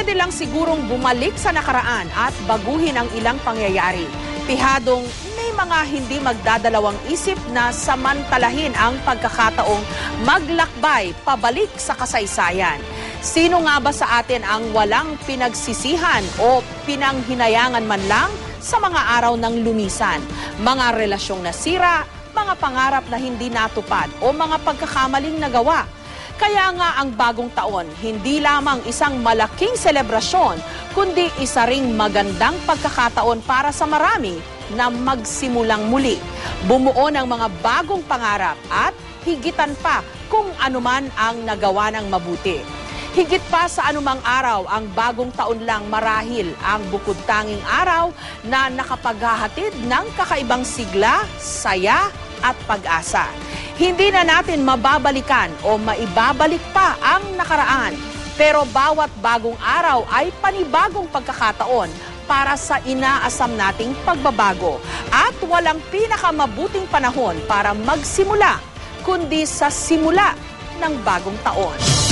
Pwede lang sigurong bumalik sa nakaraan at baguhin ang ilang pangyayari. Pihadong may mga hindi magdadalawang isip na samantalahin ang pagkakataong maglakbay pabalik sa kasaysayan. Sino nga ba sa atin ang walang pinagsisihan o pinanghinayangan man lang sa mga araw ng lumisan? Mga relasyong nasira, mga pangarap na hindi natupad o mga pagkakamaling nagawa. Kaya nga ang bagong taon, hindi lamang isang malaking selebrasyon, kundi isa ring magandang pagkakataon para sa marami na magsimulang muli. Bumuo ng mga bagong pangarap at higitan pa kung anuman ang nagawa ng mabuti. Higit pa sa anumang araw, ang bagong taon lang marahil ang bukod tanging araw na nakapaghahatid ng kakaibang sigla, saya at pag-asa. Hindi na natin mababalikan o maibabalik pa ang nakaraan. Pero bawat bagong araw ay panibagong pagkakataon para sa inaasam nating pagbabago. At walang pinakamabuting panahon para magsimula, kundi sa simula ng bagong taon.